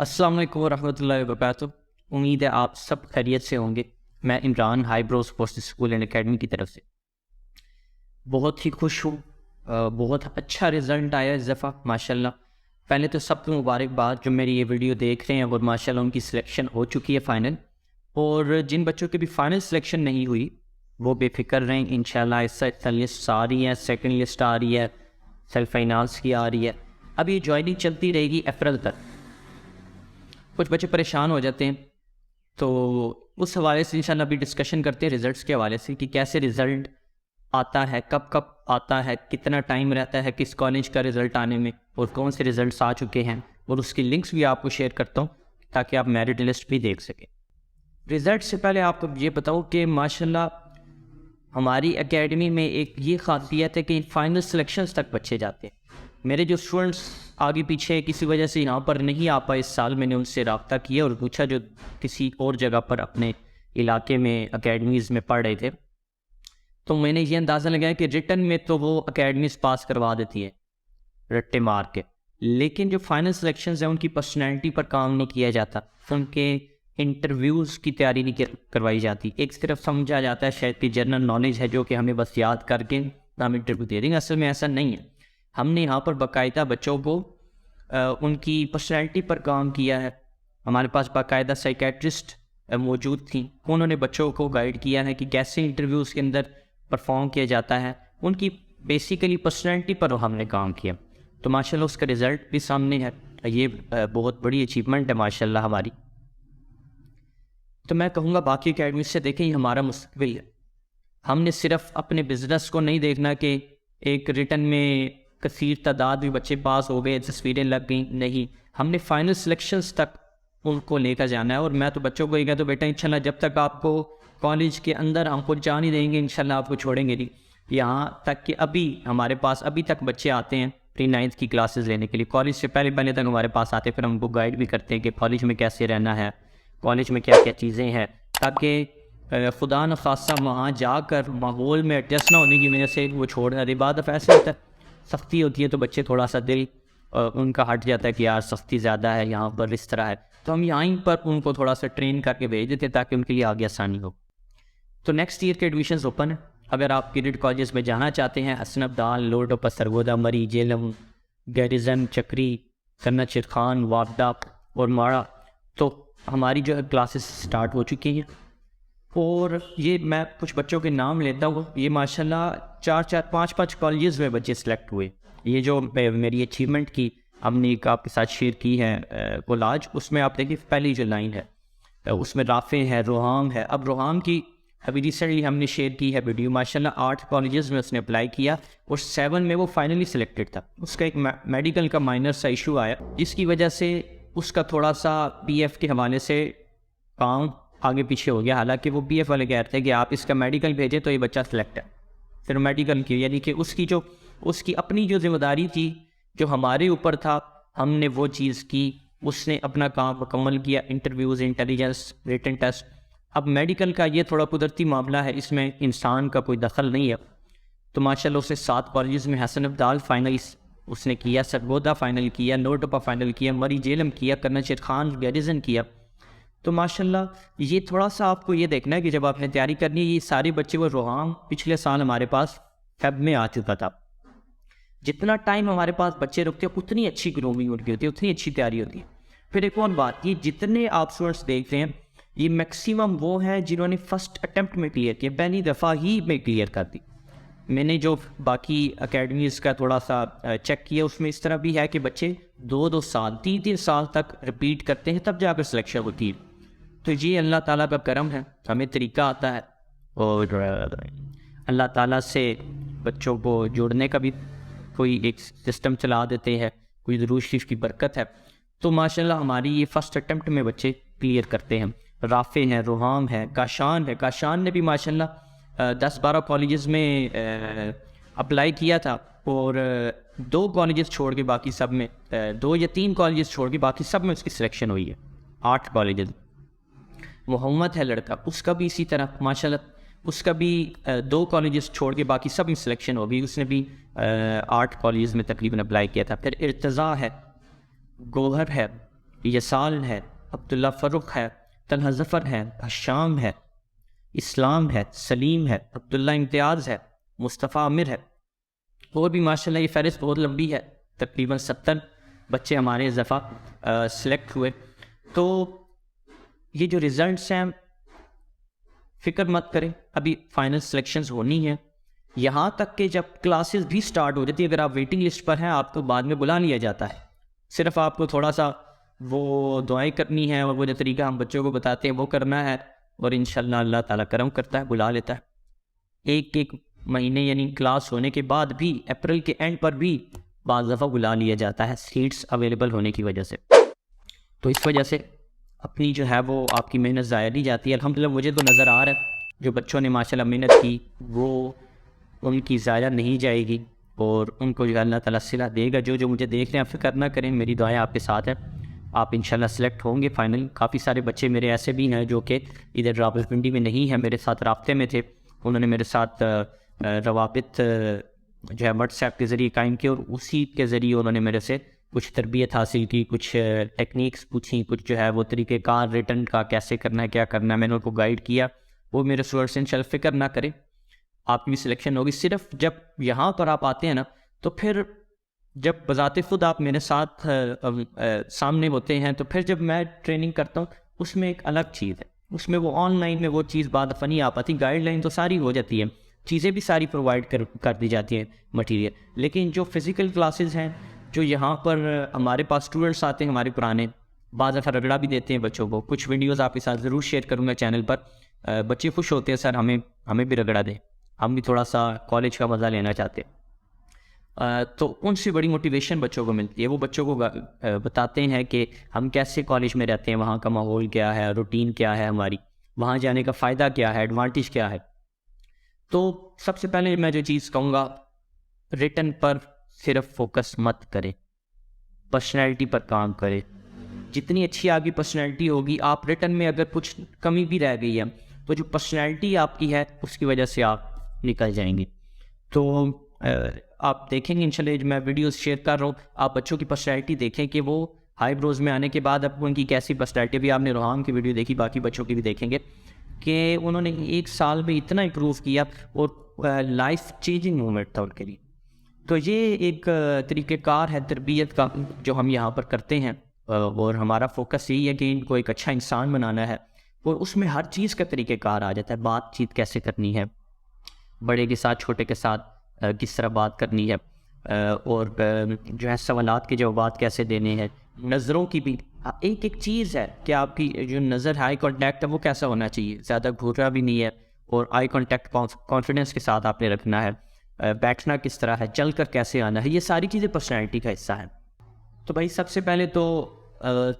अस्सलाम वालेकुम रहमतुल्लाहि व बरकातुहू। उम्मीद है आप सब खैरियत से होंगे। मैं Imran Highbrow sports school and academy की तरफ से बहुत ही खुश हूँ। बहुत अच्छा रिज़ल्ट आया इस दफ़ा माशाल्लाह। पहले तो सबको मुबारकबाद जो मेरी ये वीडियो देख रहे हैं और माशाल्लाह उनकी सिलेक्शन हो चुकी है फ़ाइनल। और जिन बच्चों की भी फ़ाइनल सिलेक्शन नहीं हुई वो बेफिक्र रहें, इंशाल्लाह इससे लिस्ट आ रही है, सेकंड लिस्ट आ रही है, सेल्फ फाइनेंस की आ रही है। अब ये जॉइनिंग चलती रहेगी अप्रैल तक। कुछ बच्चे परेशान हो जाते हैं, तो उस हवाले से इंशाल्लाह अभी डिस्कशन करते हैं रिज़ल्ट्स के हवाले से कि कैसे रिज़ल्ट आता है, कब कब आता है, कितना टाइम रहता है किस कॉलेज का रिज़ल्ट आने में और कौन से रिज़ल्ट्स आ चुके हैं, और उसकी लिंक्स भी आपको शेयर करता हूँ ताकि आप मेरिट लिस्ट भी देख सकें। रिज़ल्ट से पहले आपको ये बताऊँ कि माशाल्लाह हमारी एकेडमी में एक ये ख़ासियत है कि फाइनल सिलेक्शंस तक बच्चे जाते हैं। मेरे जो स्टूडेंट्स आगे पीछे किसी वजह से यहाँ पर नहीं आ पाए, इस साल मैंने उनसे रब्ता किया और पूछा जो किसी और जगह पर अपने इलाके में एकेडमीज़ में पढ़ रहे थे, तो मैंने ये अंदाज़ा लगाया कि रिटन में तो वो एकेडमीज़ पास करवा देती है रट्टे मार के, लेकिन जो फाइनल सिलेक्शंस हैं उनकी पर्सनैलिटी पर काम नहीं किया जाता, उनके इंटरव्यूज़ की तैयारी नहीं करवाई जाती। एक सिर्फ समझा जाता है शायद कि जनरल नॉलेज है जो कि हमें बस याद करके हम इंटरव्यू दे देंगे, असल में ऐसा नहीं है। हमने यहाँ पर बाकायदा बच्चों को उनकी पर्सनैलिटी पर काम किया है। हमारे पास बाकायदा साइकेट्रिस्ट मौजूद थी, उन्होंने बच्चों को गाइड किया है कि कैसे इंटरव्यूज़ के अंदर परफॉर्म किया जाता है। उनकी बेसिकली पर्सनैलिटी पर हमने काम किया, तो माशाल्लाह उसका रिज़ल्ट भी सामने है। ये बहुत बड़ी अचीवमेंट है माशाल्लाह हमारी। तो मैं कहूँगा बाकी अकेडमी से देखें, ये हमारा मुस्तकबिल है। हमने सिर्फ अपने बिज़नेस को नहीं देखना कि एक रिटन में कसीर तादाद में बच्चे पास हो गए, तस्वीरें लग गई, नहीं, हमने फाइनल सिलेक्शंस तक उनको लेकर जाना है। और मैं तो बच्चों को ये कहता हूँ, बेटा इंशाल्लाह जब तक आपको कॉलेज के अंदर हम पहुँचा नहीं देंगे इंशाल्लाह आपको छोड़ेंगे नहीं। यहाँ तक कि अभी हमारे पास अभी तक बच्चे आते हैं प्री 9th की क्लासेस लेने के लिए, कॉलेज से पहले तक हमारे पास आते, फिर हमको गाइड भी करते हैं कि कॉलेज में कैसे रहना है, कॉलेज में क्या क्या चीज़ें हैं, ताकि खुदा न खासा वहाँ जाकर माहौल में एडजस्ट ना होने की वजह से वो छोड़ दें। बाद दफ़ा ऐसे होता है, सख्ती होती है तो बच्चे थोड़ा सा दिल उनका हट जाता है कि यार सख्ती ज़्यादा है यहाँ पर, इस तरह है, तो हम यहाँ पर उनको थोड़ा सा ट्रेन करके भेज देते हैं ताकि उनके लिए आगे आसानी हो। तो नेक्स्ट ईयर के एडमिशन्स ओपन है। अगर आप किरेड कॉलेज में जाना चाहते हैं, हसन अब्दाल, लोर्ड ऑफ सरगोदा, मरी, जेलम, गैरिजन, चक्री, कन्ना चिरखान, वापडा और माड़ा, तो हमारी जो है क्लासेस स्टार्ट हो चुकी हैं। और ये मैं कुछ बच्चों के नाम लेता हूँ, ये माशाल्लाह 4-4, 5-5 कॉलेजेस में बच्चे सेलेक्ट हुए। ये जो मेरी अचीवमेंट की हमने एक आपके साथ शेयर की है कोलाज, उसमें आप देखिए पहली जो लाइन है उसमें राफ़े है, रोहाम है। अब रोहाम की अभी रिसेंटली हमने शेयर की है वीडियो, माशाल्लाह 8 कॉलेजेस में उसने अप्लाई किया और 7 में वो फाइनली सिलेक्टेड था। उसका एक मेडिकल का माइनर सा इशू आया जिसकी वजह से उसका थोड़ा सा पीएफ के हवाले से काम आगे पीछे हो गया। हालांकि वो पीएफ वाले कह रहे थे कि आप इसका मेडिकल भेजें तो ये बच्चा सिलेक्ट है, फिर मेडिकल की, यानी कि उसकी अपनी जो जिम्मेदारी थी जो हमारे ऊपर था, हमने वो चीज़ की, उसने अपना काम मुकम्मल किया, इंटरव्यूज़, इंटेलिजेंस, रिटन टेस्ट। अब मेडिकल का ये थोड़ा कुदरती मामला है, इसमें इंसान का कोई दखल नहीं है। तो माशाल्लाह उसने 7 कॉलेज में हसन अब्दाल फाइनल उसने किया, सरगोदा फाइनल किया, नोटोपा फाइनल किया, मरी जेलम किया, करना चिरखान, गैरिजन किया। तो माशाल्लाह ये थोड़ा सा आपको ये देखना है कि जब आपने तैयारी करनी है, ये सारे बच्चे वो रोहाम पिछले साल हमारे पास फेब में आ चुका था। जितना टाइम हमारे पास बच्चे रुकते हैं उतनी अच्छी ग्रूमिंग उनकी होती है, उतनी अच्छी तैयारी होती है। फिर एक और बात, ये जितने आप स्टूडेंट्स देख रहे हैं ये मैक्सिमम वो हैं जिन्होंने फर्स्ट अटैम्प्ट में क्लियर किया, पहली दफ़ा ही में क्लियर कर दी। मैंने जो बाकी एकेडमीज़ का थोड़ा सा चेक किया उसमें इस तरह भी है कि बच्चे 2-2 साल, 3-3 साल तक रिपीट करते हैं तब जाकर सिलेक्शन होती है। तो ये अल्लाह ताला का करम है, हमें तरीका आता है और अल्लाह ताला से बच्चों को जोड़ने का भी कोई एक सिस्टम चला देते हैं, कोई दुरूद शरीफ की बरकत है। तो माशाल्लाह हमारी ये फर्स्ट अटैम्प्ट में बच्चे क्लियर करते हैं। राफ़े हैं, रोहाम है, काशान है, काशान ने भी माशाल्लाह 10-12 कॉलेजेस में अप्लाई किया था और 2 कॉलेजेस छोड़ के बाकी सब में 2 या 3 कॉलेजेस छोड़ के बाकी सब में उसकी सिलेक्शन हुई है। 8 कॉलेजेस। मोहम्मद है लड़का, उसका भी इसी तरह माशाल्लाह, उसका भी 2 कॉलेजेस छोड़ के बाकी सब में सिलेक्शन हो गई, उसने भी 8 कॉलेजेस में तकरीबन अप्लाई किया था। फिर इर्तज़ा है, गोहर है, यसाल है, अब्दुल्ला फ़ारूक है, तलहा ज़फ़र है, हशाम है, इस्लाम है, सलीम है, अब्दुल्ला इम्तियाज़ है, मुस्तफ़ा आमिर है, और भी माशाल्लाह ये फ़हरिस्त बहुत लंबी है। तकरीबन 70 बच्चे हमारे इस दफ़ा सेलेक्ट हुए। तो ये जो रिज़ल्ट्स हैं, फ़िक्र मत करें, अभी फ़ाइनल सिलेक्शंस होनी है। यहाँ तक कि जब क्लासेस भी स्टार्ट हो जाती है, अगर आप वेटिंग लिस्ट पर हैं, आपको बाद में बुला लिया जाता है। सिर्फ आपको थोड़ा सा वो दुआएं करनी है और वो जो तरीका हम बच्चों को बताते हैं वो करना है, और इंशाल्लाह अल्लाह ताला करम करता है, बुला लेता है। एक एक महीने यानी क्लास होने के बाद भी, अप्रैल के एंड पर भी बाज़ दफ़ा बुला लिया जाता है, सीट्स अवेलेबल होने की वजह से। तो इस वजह से अपनी जो है वो आपकी मेहनत ज़ाया नहीं जाती है। अल्हम्दुलिल्लाह मुझे तो नज़र आ रहा है जो बच्चों ने माशाल्लाह मेहनत की वो उनकी ज़ाया नहीं जाएगी, और उनको जो अल्लाह ताला सिला देगा। जो मुझे देख रहे हैं, आप फिक्र ना करें, मेरी दुआएं आपके साथ है, आप इंशाल्लाह सेलेक्ट होंगे फाइनल। काफ़ी सारे बच्चे मेरे ऐसे भी हैं जो कि इधर रावलपिंडी में नहीं है, मेरे साथ राब्ते में थे, उन्होंने मेरे साथ रवाबित जो है व्हाट्सएप के ज़रिए कायम किया, और उसी के ज़रिए उन्होंने मेरे से कुछ तरबियत हासिल की, कुछ टेक्निक्स पूछी, कुछ जो है वो तरीक़ेकार रिटर्न का कैसे करना है, क्या करना है, मैंने उनको गाइड किया। वो मेरे स्टूडेंट्स इंशाल्लाह फ़िक्र ना करें, आपकी भी सिलेक्शन होगी। सिर्फ जब यहाँ पर आप आते हैं ना, तो फिर जब बज़ाते ख़ुद आप मेरे साथ सामने होते हैं, तो फिर जब मैं ट्रेनिंग करता हूँ उसमें एक अलग चीज़ है, उसमें वो ऑनलाइन में वो चीज़ बाद दफ़ा नहीं आ पाती। गाइडलाइन तो सारी हो जाती है, चीज़ें भी सारी प्रोवाइड कर दी जाती हैं, मटीरियल, लेकिन जो फ़िज़िकल क्लासेस हैं, जो यहाँ पर हमारे पास स्टूडेंट्स आते हैं हमारे पुराने, बाद दफ़ा रगड़ा भी देते हैं बच्चों को। कुछ वीडियोज़ आपके साथ ज़रूर शेयर करूँगा चैनल पर। बच्चे खुश होते हैं, सर हमें भी रगड़ा दें, हम भी थोड़ा सा कॉलेज का मज़ा लेना चाहते हैं। तो उनसे बड़ी मोटिवेशन बच्चों को मिलती है। वो बच्चों को बताते हैं कि हम कैसे कॉलेज में रहते हैं, वहाँ का माहौल क्या है, रूटीन क्या है हमारी, वहाँ जाने का फ़ायदा क्या है, एडवांटेज क्या है। तो सबसे पहले मैं जो चीज़ कहूँगा, रिटन पर सिर्फ फोकस मत करें, पर्सनैलिटी पर काम करें। जितनी अच्छी आपकी पर्सनैलिटी होगी, आप रिटन में अगर कुछ कमी भी रह गई है, तो जो पर्सनैलिटी आपकी है उसकी वजह से आप निकल जाएंगे। तो आप देखेंगे इंशाल्लाह, मैं वीडियोस शेयर कर रहा हूँ, आप बच्चों की पर्सनैलिटी देखें कि वो हाई ब्रोज में आने के बाद अब उनकी कैसी पर्सनैलिटी। भी आपने रोहान की वीडियो देखी, बाकी बच्चों की भी देखेंगे कि उन्होंने 1 साल में इतना इम्प्रूव किया, और लाइफ चेंजिंग मोमेंट था उनके लिए। तो ये एक तरीक़ेकार है तरबियत का जो हम यहाँ पर करते हैं, और हमारा फोकस यही है कि इनको एक अच्छा इंसान बनाना है, और उसमें हर चीज़ का तरीक़ेकार आ जाता है। बातचीत कैसे करनी है, बड़े के साथ छोटे के साथ किस तरह बात करनी है, और जो है सवालात के जवाब कैसे देने हैं, नज़रों की भी एक एक चीज़ है कि आपकी जो नज़र है, आई कॉन्टैक्ट है, वो कैसा होना चाहिए, ज़्यादा घूरा भी नहीं है, और आई कॉन्टैक्ट कॉन्फिडेंस के साथ आपने रखना है, बैठना किस तरह है, चल कर कैसे आना है, ये सारी चीज़ें पर्सनैलिटी का हिस्सा है। तो भाई सबसे पहले तो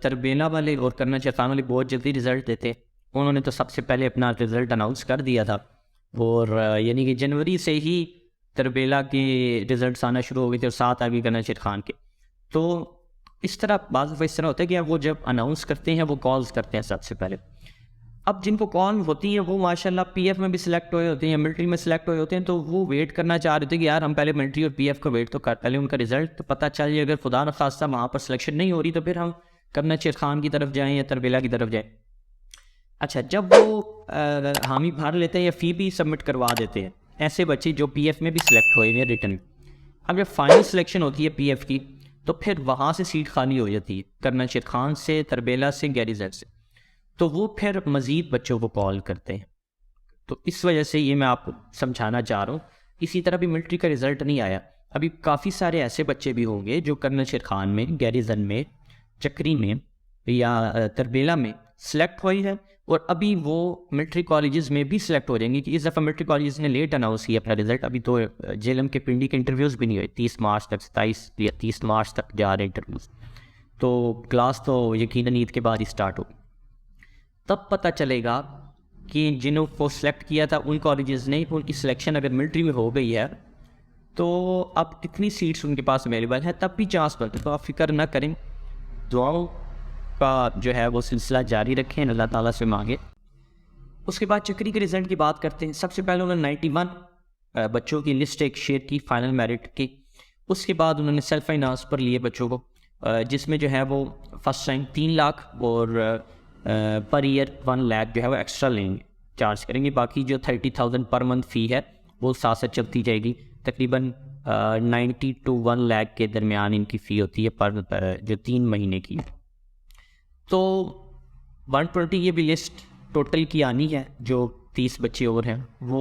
तरबेला वाले और करना चाहता वाले बहुत जल्दी रिज़ल्ट देते, उन्होंने तो सबसे पहले अपना रिज़ल्ट अनाउंस कर दिया था, और यानी कि जनवरी से ही तरबेला के रिज़ल्ट आना शुरू हो गए थे, और 7 आ गए गनाशिर खान के। तो इस तरह बाज़ दफ़ा इस तरह होता है कि वो जब अनाउंस करते हैं वो कॉल्स करते हैं सबसे पहले। अब जिनको कॉल होती है वो माशाल्लाह पीएफ में भी सिलेक्ट हुए होते हैं, मिलिट्री में सिलेक्ट हुए होते हैं, तो वो वेट करना चाह रहे थे कि यार हम पहले मिलिट्री और पीएफ का वेट तो कर, पहले उनका रिज़ल्ट तो पता चल जाए, अगर खुदा न खास्ता वहाँ पर सिलेक्शन नहीं हो रही तो फिर हम गनाशिर खान की तरफ जाएँ या तरबेला की तरफ जाएँ। अच्छा, जब वो हामी भर लेते हैं या फ़ी भी सबमिट करवा देते हैं, ऐसे बच्चे जो पीएफ में भी सिलेक्ट हुए हैं रिटर्न, अब जब फाइनल सिलेक्शन होती है पीएफ की, तो फिर वहाँ से सीट खाली हो जाती है, गनाशिर खान से, तरबेला से, गैरीज़ेड से, तो वो फिर मज़ीद बच्चों को कॉल करते हैं। तो इस वजह से ये मैं आपको समझाना चाह रहा हूँ। इसी तरह भी मिलिट्री का रिज़ल्ट नहीं आया, अभी काफ़ी सारे ऐसे बच्चे भी होंगे जो गनाशिर खान में, गैरीज़न में, चक्री में या तरबेला में सिलेक्ट हुई है, और अभी वो मिलिट्री कॉलेजेस में भी सिलेक्ट हो जाएंगे। कि इस दफ़ा मिलिट्री कॉलेजेस ने लेट अनाउंस किया अपना रिज़ल्ट, अभी तो जेएलएम के पिंडी के इंटरव्यूज़ भी नहीं हुए, 30 मार्च तक, 27 या 30 मार्च तक जा रहे इंटरव्यूज़, तो क्लास तो यकीनन ईद के बाद ही स्टार्ट होगी। तब पता चलेगा कि जिन्हों को सिलेक्ट किया था उन कॉलेजेस ने, उनकी सिलेक्शन अगर मिलिट्री में हो गई है तो अब कितनी सीट्स उनके पास अवेलेबल है, तब भी चांस बनते। तो आप फिक्र ना करें, दुआओं का जो है वो सिलसिला जारी रखें, अल्लाह ताला से मांगे। उसके बाद चक्री के रिज़ल्ट की बात करते हैं। सबसे पहले उन्होंने 91 बच्चों की लिस्ट एक शेयर की फाइनल मेरिट की, उसके बाद उन्होंने सेल्फ फाइनांस पर लिए बच्चों को, जिसमें जो है वो फर्स्ट टाइम 3 लाख और पर ईयर 1 लाख जो है वो एक्स्ट्रा लेंगे, चार्ज करेंगे। बाकी जो 30,000 पर मंथ फ़ी है वो साथ साथ चलती जाएगी। तकरीबन 90 to 1 लाख के दरमियान इनकी फ़ी होती है पर जो 3 महीने की। तो 120 ये भी लिस्ट टोटल की आनी है। जो 30 बच्चे और हैं वो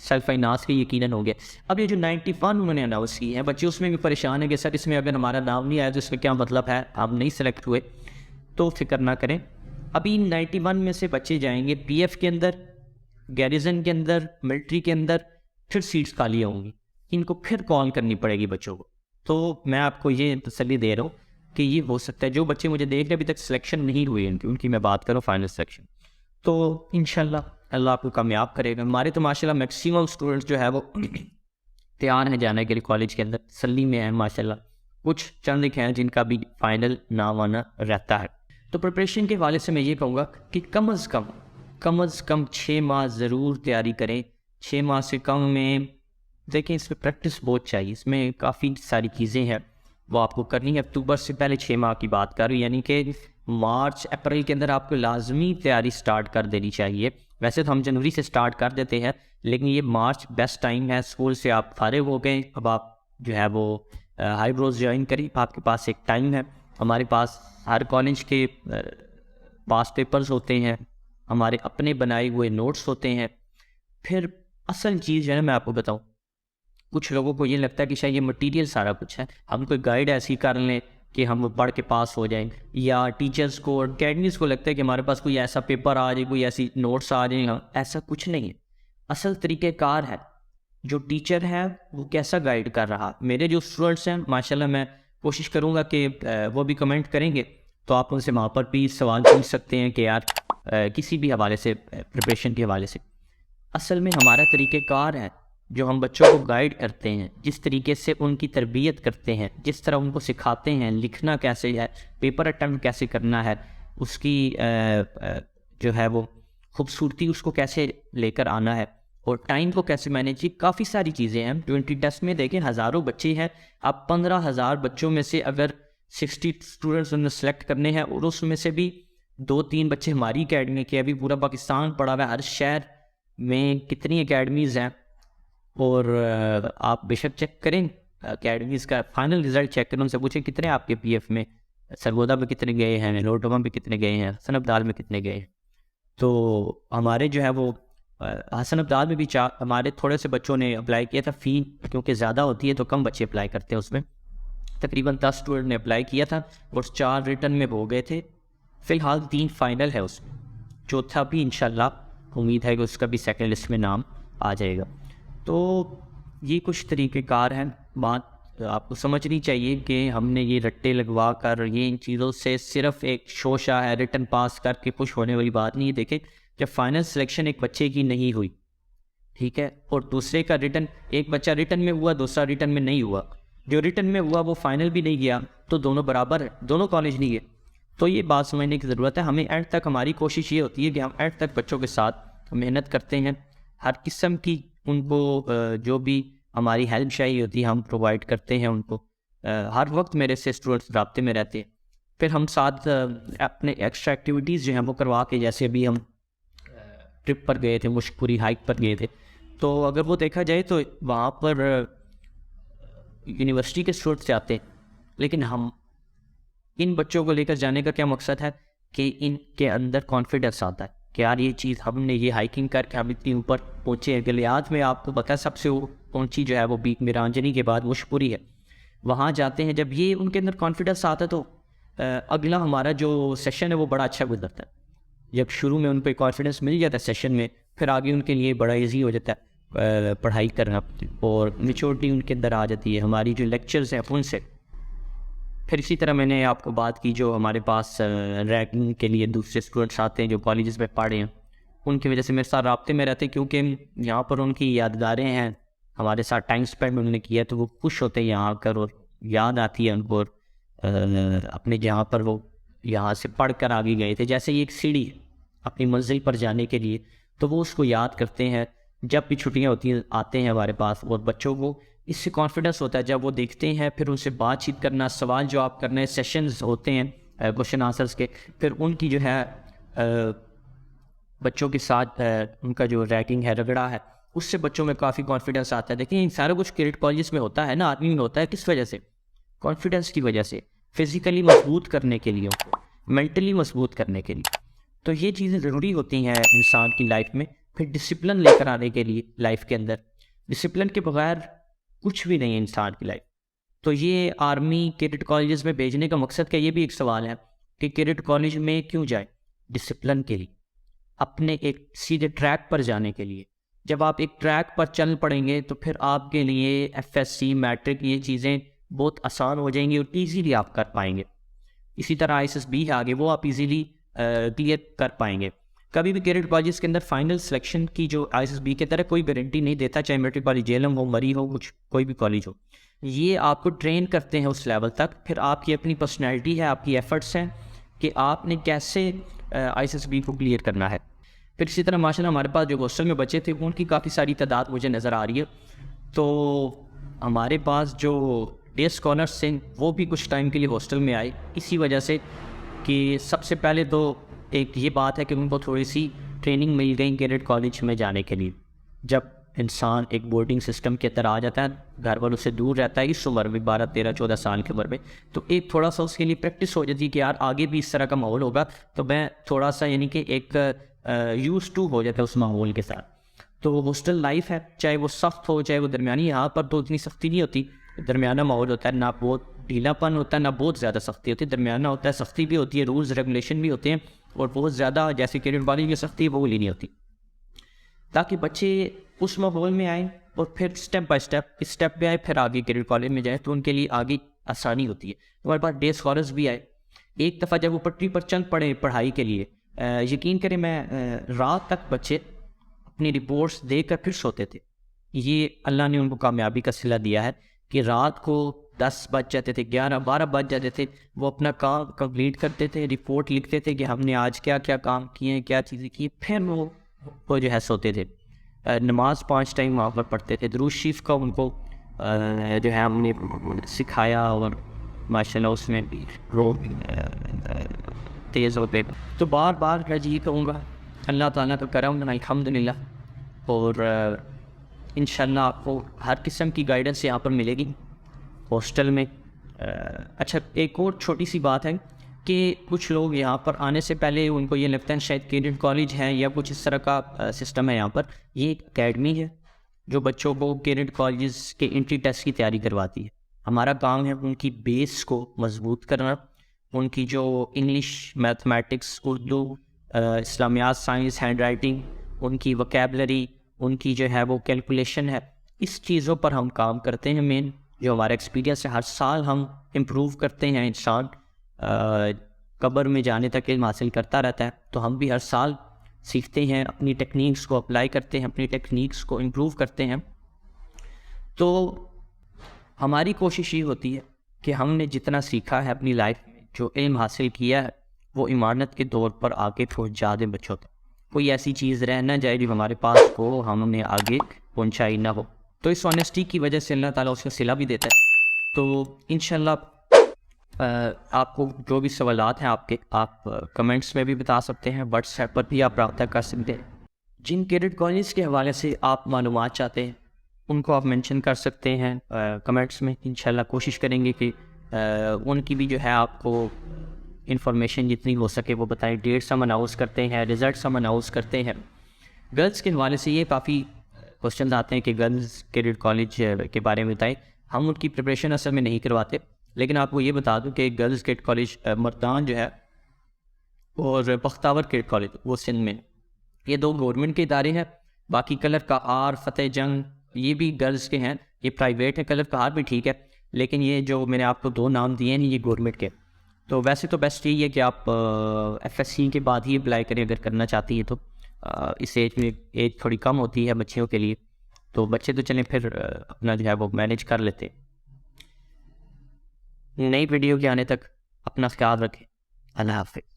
सेल्फ फाइनांस के यकीनन हो गया। अब ये जो 91 उन्होंने अनाउंस की है बच्चे, उसमें भी परेशान है कि सर इसमें अगर हमारा नाम नहीं आया तो इसका क्या मतलब है, हम नहीं सेलेक्ट हुए। तो फिक्र ना करें, अभी 91 में से बच्चे जाएंगे पीएफ के अंदर, गैरिजन के अंदर, मिलिट्री के अंदर, फिर सीट्स खाली होंगी, इनको फिर कॉल करनी पड़ेगी बच्चों को। तो मैं आपको ये तसल्ली दे रहा हूँ कि ये हो सकता है जो बच्चे मुझे देख रहे अभी तक सिलेक्शन नहीं हुए उनकी मैं बात करूँ फाइनल सिलेक्शन, तो इंशाल्लाह अल्लाह आपको कामयाब करेगा। हमारे तो माशाल्लाह मैक्सिमम स्टूडेंट्स जो है वो तैयार हैं जाने के लिए कॉलेज के अंदर, तसल्ली में है माशाल्लाह। कुछ चंद एक हैं जिनका भी फाइनल नाम आना रहता है। तो प्रिपरेशन के हवाले से मैं ये कहूँगा कि कम अज़ कम 6 माह ज़रूर तैयारी करें। 6 माह से कम में देखें, इसमें प्रैक्टिस बहुत चाहिए, इसमें काफ़ी सारी चीज़ें हैं वो आपको करनी है। अक्टूबर से पहले 6 माह की बात करूँ, यानी कि मार्च अप्रैल के अंदर आपको लाजमी तैयारी स्टार्ट कर देनी चाहिए। वैसे तो हम जनवरी से स्टार्ट कर देते हैं, लेकिन ये मार्च बेस्ट टाइम है। स्कूल से आप फारिग हो गए, अब आप जो है वो हाई ब्रोज ज्वाइन करें, आपके पास एक टाइम है। हमारे पास हर कॉलेज के पास पेपर्स होते हैं, हमारे अपने बनाए हुए नोट्स होते हैं। फिर असल चीज़ जो है ना मैं आपको बताऊँ, कुछ लोगों को ये लगता है कि शायद ये मटेरियल सारा कुछ है, हम कोई गाइड ऐसी कर लें कि हम पढ़ के पास हो जाएं, या टीचर्स को और अकेडमीज़ को लगता है कि हमारे पास कोई ऐसा पेपर आ जाए, कोई ऐसी नोट्स आ जाए। ऐसा कुछ नहीं है। असल तरीक़ेकार है जो टीचर है वो कैसा गाइड कर रहा। मेरे जो स्टूडेंट्स हैं माशाल्लाह, मैं कोशिश करूँगा कि वो भी कमेंट करेंगे तो आप उनसे वहाँ पर भी सवाल पूछ सकते हैं कि यार किसी भी हवाले से, प्रिपरेशन के हवाले से। असल में हमारा तरीक़ेकार है जो हम बच्चों को गाइड करते हैं, जिस तरीके से उनकी तरबियत करते हैं, जिस तरह उनको सिखाते हैं लिखना कैसे है, पेपर अटैम्प्ट कैसे करना है, उसकी जो है वो खूबसूरती उसको कैसे लेकर आना है, और टाइम को कैसे मैनेज की, काफ़ी सारी चीज़ें हैं। 20 टेस्ट में देखें हज़ारों बच्चे हैं, अब 15,000 बच्चों में से अगर 60 स्टूडेंट्स उन्हें सेलेक्ट करने हैं और उसमें से भी 2-3 बच्चे हमारी अकेडमी के, अभी पूरा पाकिस्तान पड़ा हुआ है, हर शहर में कितनी अकेडमीज़ हैं। और आप बेशक चेक करें अकेडमीज़ का फाइनल रिज़ल्ट चेक करें, उनसे पूछें कितने आपके पीएफ में, सरगोदा में कितने गए हैं, लोटोमा में कितने गए हैं, हसन अब्दाल में कितने गए हैं। तो हमारे जो है वो हसन अब्दाल में भी हमारे थोड़े से बच्चों ने अप्लाई किया था। फ़ी क्योंकि ज़्यादा होती है तो कम बच्चे अप्लाई करते हैं, उसमें तकरीबन 10 स्टूडेंट ने अप्लाई किया था और 4 रिटर्न में हो गए थे। फ़िलहाल 3 फाइनल है, उसमें चौथा भी इंशाल्लाह उम्मीद है कि उसका भी सेकंड लिस्ट में नाम आ जाएगा। तो ये कुछ तरीक़ेकार हैं। बात आपको समझनी चाहिए कि हमने ये रट्टे लगवा कर ये इन चीज़ों से सिर्फ़ एक शोशा है, रिटन पास करके खुश होने वाली बात नहीं है। देखें, जब फाइनल सिलेक्शन एक बच्चे की नहीं हुई, ठीक है, और दूसरे का रिटन, एक बच्चा रिटन में हुआ, दूसरा रिटन में नहीं हुआ, जो रिटन में हुआ वो फाइनल भी नहीं गया, तो दोनों बराबर है, दोनों कॉलेज नहीं गए। तो ये बात समझने की ज़रूरत है। हमें एंड तक, हमारी कोशिश ये होती है कि हम एंड तक बच्चों के साथ मेहनत करते हैं, हर किस्म की उनको जो भी हमारी हेल्प चाहिए होती है हम प्रोवाइड करते हैं उनको। हर वक्त मेरे से स्टूडेंट्स राब्ते में रहते हैं। फिर हम साथ अपने एक्स्ट्रा एक्टिविटीज़ जो हैं वो करवा के, जैसे अभी हम ट्रिप पर गए थे, मुश्कपुरी हाइक पर गए थे, तो अगर वो देखा जाए तो वहाँ पर यूनिवर्सिटी के स्टूडेंट्स जाते हैं, लेकिन हम इन बच्चों को लेकर जाने का क्या मकसद है कि इनके अंदर कॉन्फिडेंस आता है कि यार ये चीज़ हमने ये हाइकिंग करके हम इतनी ऊपर पहुँचे हैं। गलियात में आपको पता है सबसे ऊँची जो है वो पीक मिरांजनी के बाद मुश्कपुरी है, वहाँ जाते हैं। जब ये उनके अंदर कॉन्फिडेंस आता है तो अगला हमारा जो सेशन है वो बड़ा अच्छा गुजरता है। जब शुरू में उन पर कॉन्फिडेंस मिल जाता है सेशन में, फिर आगे उनके लिए बड़ा ईजी हो जाता है पढ़ाई करना, और मेच्योरिटी उनके अंदर आ जाती है हमारी जो लेक्चर्स हैं उनसे। फिर इसी तरह मैंने आपको बात की जो हमारे पास रैंकिंग के लिए दूसरे स्टूडेंट्स आते हैं जो कॉलेजेस में पढ़े हैं, उनकी वजह से मेरे साथ राब्ते में रहते हैं, क्योंकि यहाँ पर उनकी यादगारें हैं, हमारे साथ टाइम स्पेंड उन्होंने किया, तो वो खुश होते हैं यहाँ आकर और याद आती है उनको, और अपने जहाँ पर वो यहाँ से पढ़ कर आगे गए थे। जैसे ये एक सीढ़ी है अपनी मंजिल पर जाने के लिए, तो वो उसको याद करते हैं। जब भी छुट्टियाँ होती हैं आते हैं हमारे पास, और बच्चों को इससे कॉन्फिडेंस होता है। जब वो देखते हैं फिर उनसे बातचीत करना, सवाल जवाब करने, सेशंस होते हैं क्वेश्चन आंसर्स के, फिर उनकी जो है बच्चों के साथ उनका जो रैगिंग है, रगड़ा है, उससे बच्चों में काफ़ी कॉन्फिडेंस आता है। देखिए, इन सारा कुछ क्रेडिट कॉलेज में होता है ना, आदमी में होता है, किस वजह से? कॉन्फिडेंस की वजह से, फिज़िकली मजबूत करने के लिए, उनको मेंटली मजबूत करने के लिए। तो ये चीज़ें ज़रूरी होती हैं इंसान की लाइफ में। फिर डिसिप्लिन लेकर आने के लिए लाइफ के अंदर, डिसिप्लिन के बगैर कुछ भी नहीं है इंसान की लाइफ। तो ये आर्मी कैडेट कॉलेजेस में भेजने का मकसद क्या, ये भी एक सवाल है कि कैडेट कॉलेज में क्यों जाए? डिसिप्लिन के लिए, अपने एक सीधे ट्रैक पर जाने के लिए। जब आप एक ट्रैक पर चल पड़ेंगे तो फिर आपके लिए एफएससी, मैट्रिक, ये चीज़ें बहुत आसान हो जाएंगी और ईजीली आप कर पाएंगे। इसी तरह आईएसएसबी है आगे, वो आप इजीली क्लियर कर पाएंगे। कभी भी कैडेट कॉलेज के अंदर फाइनल सिलेक्शन की जो आईएसएसबी की तरह कोई गारंटी नहीं देता, चाहे मेडिकल कॉलेज जेलम हो, मरी हो, कुछ कोई भी कॉलेज हो। ये आपको ट्रेन करते हैं उस लेवल तक, फिर आपकी अपनी पर्सनैलिटी है, आपकी एफर्ट्स हैं कि आपने कैसे आईएसएसबी को क्लियर करना है। फिर इसी तरह माशाल्लाह हमारे पास जो हॉस्टल में बच्चे थे उनकी काफ़ी सारी तादाद मुझे नज़र आ रही है। तो हमारे पास जो डे स्कॉलर्स थे वो भी कुछ टाइम के लिए हॉस्टल में आए, इसी वजह से कि सबसे पहले तो एक ये बात है कि उनको थोड़ी सी ट्रेनिंग मिल गई कैडेट कॉलेज में जाने के लिए। जब इंसान एक बोर्डिंग सिस्टम के अंदर आ जाता है, घर वालों से दूर रहता है, इस उम्र में 12, 13, 14 साल की उम्र में, तो एक थोड़ा सा उसके लिए प्रैक्टिस हो जाती है कि यार आगे भी इस तरह का माहौल होगा, तो मैं थोड़ा सा यानी कि एक यूज टू हो जाता है उस माहौल के साथ। तो हॉस्टल लाइफ है, चाहे वो सख्त हो चाहे वो दरमियानी, यहाँ पर तो इतनी सख्ती नहीं होती, दरमियाना माहौल होता है, ना बहुत ढीलापन होता है ना बहुत ज़्यादा सख्ती होती है, दरमियाना होता है। सख्ती भी होती है, रूल्स रेगुलेशन भी होते हैं, और बहुत ज़्यादा जैसे कैडेट वाली की सख्ती वो नहीं होती, ताकि बच्चे उस माहौल में आए और फिर स्टेप बाय स्टेप पे आए, फिर आगे कैडेट कॉलेज में जाए तो उनके लिए आगे आसानी होती है। हमारे पास डे स्कॉलर्स भी आए। एक दफ़ा जब वो पटरी पर चल पड़े पढ़ाई के लिए, यकीन करें मैं रात तक बच्चे अपनी रिपोर्ट्स देकर फिर सोते थे। ये अल्लाह ने उनको कामयाबी का सिला दिया है कि रात को 10 बज जाते थे, 11, 12 बज जाते थे, वो अपना काम कंप्लीट करते थे, रिपोर्ट लिखते थे कि हमने आज क्या क्या काम किए हैं, क्या चीज़ें की, फिर वो जो है सोते थे। नमाज 5 टाइम वहाँ पर पढ़ते थे। दुरूद शरीफ का उनको जो है हमने सिखाया और माशाल्लाह उसमें भी तेज़ होते। तो बार बार मैं यही कहूँगा, अल्लाह ताला का करम अल्हम्दुलिल्लाह, और इंशाल्लाह आपको हर किस्म की गाइडेंस यहाँ पर मिलेगी हॉस्टल में। अच्छा, एक और छोटी सी बात है कि कुछ लोग यहाँ पर आने से पहले उनको ये लगता है शायद कैडेट कॉलेज है या कुछ इस तरह का सिस्टम है। यहाँ पर ये एक अकेडमी है जो बच्चों को कैडेट कॉलेज के एंट्री टेस्ट की तैयारी करवाती है। हमारा काम है उनकी बेस को मजबूत करना, उनकी जो इंग्लिश, मैथमेटिक्स, उर्दू, इस्लामियात, साइंस, हैंड राइटिंग, उनकी वोकैबलरी, उनकी जो है वो कैलकुलेशन है, इस चीज़ों पर हम काम करते हैं। मेन जो हमारा एक्सपीरियंस है, हर साल हम इम्प्रूव करते हैं। इंसान कब्र में जाने तक इल्म हासिल करता रहता है, तो हम भी हर साल सीखते हैं, अपनी टेक्निक्स को अप्लाई करते हैं, अपनी टेक्निक्स को इम्प्रूव करते हैं। तो हमारी कोशिश ये होती है कि हमने जितना सीखा है अपनी लाइफ में, जो इल्म हासिल किया है, वो इमारत के तौर पर आगे पहुँचा दें बच्चों तक। कोई ऐसी चीज़ रह ना जाए जो हमारे पास हो, हमने आगे पहुँचाई ना हो। तो इस ऑनेस्टी की वजह से अल्लाह ताला उसका सिला भी देता है। तो इंशाल्लाह आपको जो भी सवालात हैं आपके, आप कमेंट्स में भी बता सकते हैं, व्हाट्सएप पर भी आप रब्ता कर सकते हैं। जिन कैडेट कॉलेज के हवाले से आप मालूमात चाहते हैं उनको आप मेंशन कर सकते हैं कमेंट्स में। इंशाल्लाह कोशिश करेंगे कि उनकी भी जो है आपको इंफॉर्मेशन जितनी हो सके वो बताएं। डेट्स हम अनाउंस करते हैं, रिज़ल्ट्स हम अनाउंस करते हैं। गर्ल्स के हवाले से ये काफ़ी क्वेश्चन आते हैं कि गर्ल्स कैडेट कॉलेज के बारे में बताएं। हम उनकी प्रिपरेशन असल में नहीं करवाते, लेकिन आपको ये बता दूं कि गर्ल्स कैडेट कॉलेज मर्दान जो है और बख्तावर कैडेट कॉलेज वो सिंध में, ये 2 गवर्नमेंट के इदारे हैं। बाकी कलर कहार, फतेह जंग, ये भी गर्ल्स के हैं, ये प्राइवेट है। कलर कहार भी ठीक है, लेकिन ये जो मैंने आपको 2 नाम दिए हैं ये गवर्नमेंट के। तो वैसे तो बेस्ट यही है कि आप एफएससी के बाद ही अप्लाई करें अगर करना चाहती है तो। इस एज में एज थोड़ी कम होती है बच्चियों के लिए, तो बच्चे तो चलें फिर अपना जो है वो मैनेज कर लेते। नई वीडियो के आने तक अपना ख्याल रखें। अल्लाह हाफ़िज़।